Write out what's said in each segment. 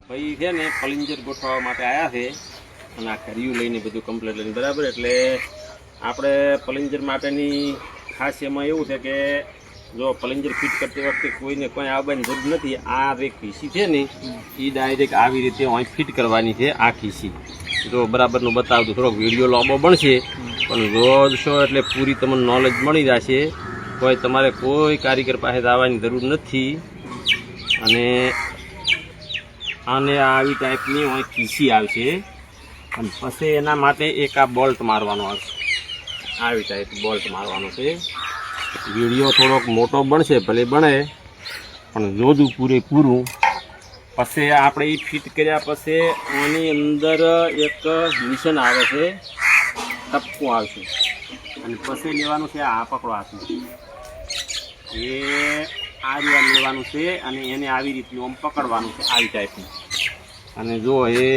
ભાઈ છે ને પલિંજર ગોઠવવા માટે આવ્યા છે અને આ કર્યું લઈને બધું કમ્પ્લીટ લઈને બરાબર. એટલે આપણે પલિંજર માટેની ખાસ એમાં એવું છે કે જો પલિંજર ફિટ કરતી વખતે કોઈને કોઈ આવવાની જરૂર નથી. આ જે ખીસી છે ને એ ડાયરેક્ટ આવી રીતે અહીં ફિટ કરવાની છે. આ ખીસી જો બરાબરનું બતાવતું, થોડોક વિડીયો લાંબો બનશે પણ જોશો એટલે પૂરી તમને નોલેજ મળી જશે. કોઈ તમારે કોઈ કારીગર પાસે આવવાની જરૂર નથી. અને આને આવી ટાઈપની અહીં ખીસી આવશે અને પછી એના માટે એક આ બોલ્ટ મારવાનો આવશે. આવી ટાઈપ બોલ્ટ મારવાનો છે. વિડીયો થોડોક મોટો બનશે, ભલે બને પણ જોજું પૂરેપૂરું. પછી આપણે એ ફિટ કર્યા પછી આની અંદર એક મિશન આવે છે, ટપકું આવશે અને પછી લેવાનું છે આ પકડો હાથમાં એ આ રીતે લેવાનું છે અને એને આવી રીતનું આમ પકડવાનું છે આવી ટાઈપનું. અને જો એ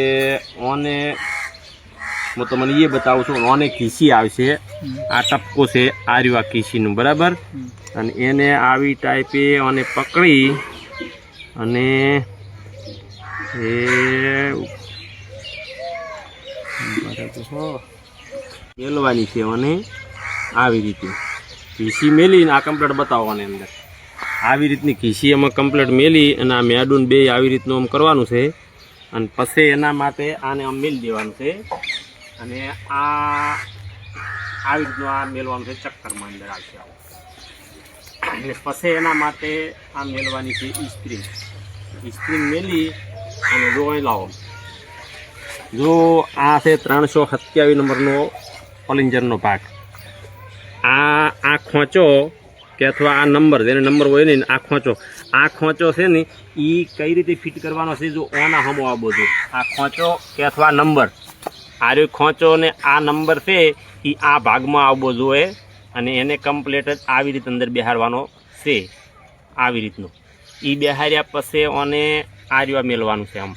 ઓને હું તમને એ બતાવું છું, ઓને ખીસી આવશે. આ ટપકો છે આ રહ્યું આ ખીસીનું બરાબર. અને એને આવી ટાઈપે અને પકડી અને એ મેલવાની છે. અને આવી રીતે ખીસી મેલીને આ કમ્પ્લેટ બતાવવાની અંદર આવી રીતની ખીસી એમાં કમ્પ્લેટ મેલી અને આ મેડુન બે આવી રીતનું આમ કરવાનું છે. અને પછી એના માટે આને આમ મેલી દેવાનું છે અને આ આવી રીતનું આ મેલવાનું છે. ચક્કરમાં અંદર આવશે અને પછી એના માટે આ મેલવાની છે સ્પ્રિંગ. સ્પ્રિંગ મેલી અને જો અહીં લાવો. જો આ છે 327 નંબરનો પલિંજરનો ભાગ. આ ખોંચો કે અથવા આ નંબર જેને નંબર હોય ને આ ખોંચો છે ને એ કઈ રીતે ફિટ કરવાનો છે. જો ઓના હમો આ બધું આ ખોંચો કે અથવા નંબર આ રહ્યો ખોંચો ને આ નંબર છે એ આ ભાગમાં આવવો જોઈએ અને એને કમ્પ્લેટ જ આવી રીતે અંદર બેહાડવાનો છે. આવી રીતનું એ બેહાર્યા પછી ઓને આ રીવા મેળવાનું છે. આમ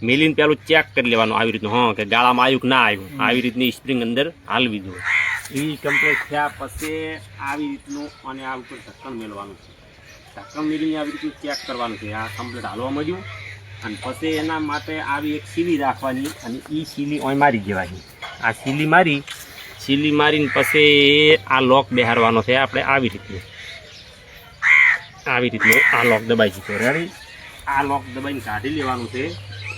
મેલીને પેલું ચેક કરી લેવાનું આવી રીતનું, હા કે ગાળામાં આવ્યું કે ના આવ્યું. આવી રીતની સ્પ્રિંગ અંદર હાલવી જોઈએ. એ કમ્પ્લીટ થયા પછી આવી રીતનું અને આ ઉપર ઢક્કણ મેળવાનું છે. ઢક્કણ મેળવીને આવી રીતનું ચેક કરવાનું છે આ કમ્પ્લીટ હાલવા મળ્યું. અને પછી એના માટે આવી એક સીલી રાખવાની અને એ સીલી અહીં મારી દેવાની. આ સીલી મારીને પછી આ લોક બેહારવાનો છે આપણે આવી રીતનું આ લોક દબાઈ દીધો. રેડી? આ લોક દબાઈને કાઢી લેવાનું છે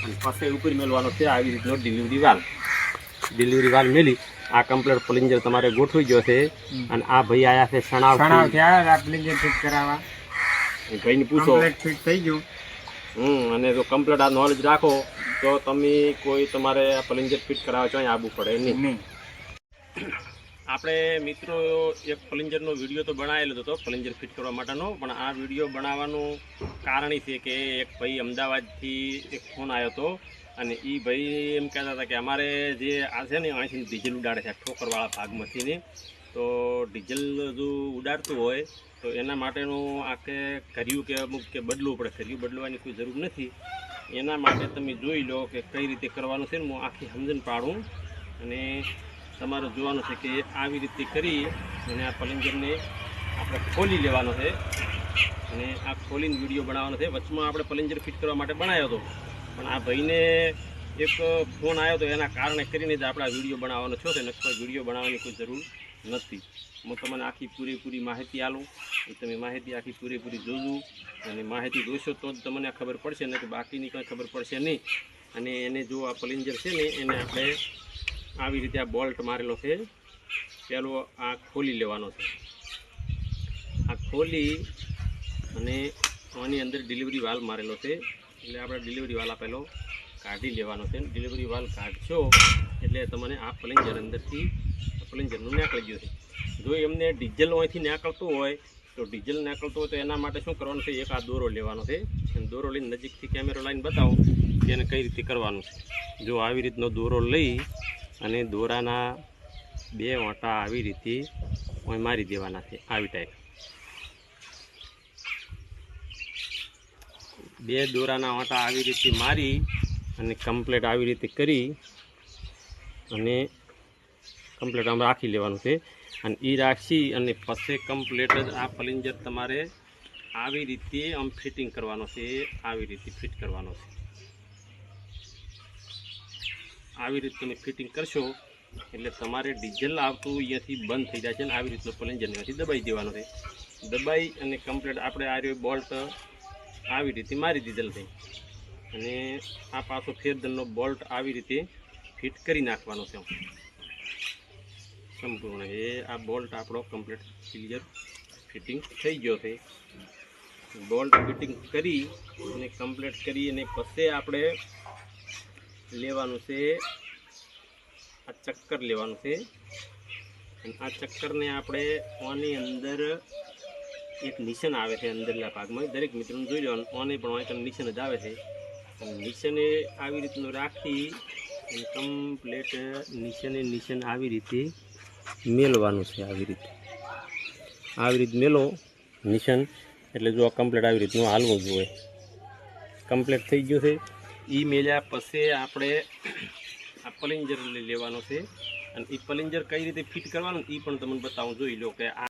અને પછી ઉપર મેળવાનો છે આવી રીતનો ડિલિવરી વાલ મેલી આ કમ્પ્લીટ પલિંજર તમારે ગોઠવી ગયો છે. અને આ ભાઈ આયા છે સણાવ પલિંજર ફિટ કરાવવા. ભાઈને પૂછો ફિટ થઈ ગયું. અને જો કમ્પ્લીટ આ નોલેજ રાખો તો તમે કોઈ તમારે આ પલિંજર ફિટ કરાવવા છો અહીંયા આવવું પડે નહીં. આપણે મિત્રો એક પલિંજરનો વિડીયો તો બનાવેલો હતો પલિંજર ફિટ કરવા માટેનો, પણ આ વિડીયો બનાવવાનું કારણ એ છે કે એક ભાઈ અમદાવાદથી એક ફોન આવ્યો હતો અને એ ભાઈ એમ કહેતા હતા કે અમારે જે આ છે ને અહીંથી ડીઝલ ઉડાડે છે ઠોકરવાળા ભાગમાંથી ને, તો ડીઝલ જો ઉડાડતું હોય તો એના માટેનું આખે કર્યું કે અમુક કે બદલવું પડે. કર્યું બદલવાની કોઈ જરૂર નથી. એના માટે તમે જોઈ લો કે કઈ રીતે કરવાનું છે ને હું આખી સમજણ પાડું અને તમારે જોવાનું છે કે આવી રીતે કરી અને આ પલિંજરને આપણે ખોલી લેવાનો છે અને આ ખોલીને વિડીયો બનાવવાનો છે. વચમાં આપણે પલિંજર ફિટ કરવા માટે બનાવ્યો હતો પણ આ ભાઈને એક ફોન આવ્યો હતો એના કારણે કરીને જ આપણે આ વિડીયો બનાવવાનો છો. તેને કોઈ વિડીયો બનાવવાની કોઈ જરૂર નથી. હું તમને આખી પૂરેપૂરી માહિતી આપું એ તમે માહિતી આખી પૂરેપૂરી જોજો અને માહિતી જોશો તો જ તમને ખબર પડશે ને કે બાકીની કંઈ ખબર પડશે નહીં. અને એને જો આ પલિંજર છે ને એને આપણે આવી રીતે આ બોલ્ટ મારેલો છે. પેલો આ ખોલી લેવાનો છે. આ ખોલી અને આની અંદર ડિલિવરી વાલ મારેલો છે એટલે આપણે ડિલિવરી વાલ આપેલો કાઢી લેવાનો છે. ડિલિવરી વાલ કાઢશો એટલે તમને આ પલિંજર અંદરથી પલિંજરનું નીકળી ગયું છે. જો એમને ડીઝલ અહીંથી નીકળતું હોય તો તો એના માટે શું કરવાનું છે, એક આ દોરો લેવાનો છે. દોરો લઈને નજીકથી કેમેરો લાઈન બતાવો કે એને કઈ રીતે કરવાનું છે. જો આવી રીતનો દોરો લઈ અને દોરાના બે વાંટા આવી રીતે મારી દેવાના છે. આવી ટાઈપ બે દોરાના વાંટા આવી રીતે મારી અને કમ્પ્લેટ આવી રીતે કરી અને કમ્પ્લેટ આમ રાખી લેવાનું છે. અને એ રાખી અને પછી કમ્પ્લેટ જ આ પલિંજર તમારે આવી રીતે આમ ફિટિંગ કરવાનો છે. આવી રીતે ફિટ કરવાનો છે. આવી રીતે તમે ફિટિંગ કરશો એટલે તમારે ડીઝલ આવતું અહીંયાથી બંધ થઈ જાય છે અને આવી રીતનું પ્લન્જર અહીંયાથી દબાઈ દેવાનું છે. દબાઈ અને કમ્પ્લીટ આપણે આ રહ્યો બોલ્ટ આવી રીતે મારી દીધેલ છે અને આ પાછો ફેરદનનો બોલ્ટ આવી રીતે ફિટ કરી નાખવાનો છે સંપૂર્ણ. એ આ બોલ્ટ આપણો કમ્પ્લીટ ક્લિયર ફિટિંગ થઈ ગયો છે. બોલ્ટ ફિટિંગ કરી અને કમ્પ્લીટ કરી અને પછી આપણે લેવાનું છે આ ચક્કર લેવાનું છે. અને આ ચક્કરને આપણે આની અંદર એક નિશાન આવે છે અંદરના ભાગમાં, દરેક મિત્રોને જોઈ લેવાનું. આને પણ અહીં નિશાન જ આવે છે. અને નિશાને આવી રીતનું રાખી અને કમ્પ્લીટ નિશાન આવી રીતે મેળવાનું છે. આવી રીતે મેલો નિશાન એટલે જો આ કમ્પ્લીટ આવી રીતનું હાલવું જોઈએ. કમ્પ્લીટ થઈ ગયું છે. એ મેળ્યા પછી આપણે આ પ્લન્જર લેવાનો છે અને એ પ્લન્જર કઈ રીતે ફિટ કરવાનું એ પણ તમને બતાવું. જોઈ લો કે આ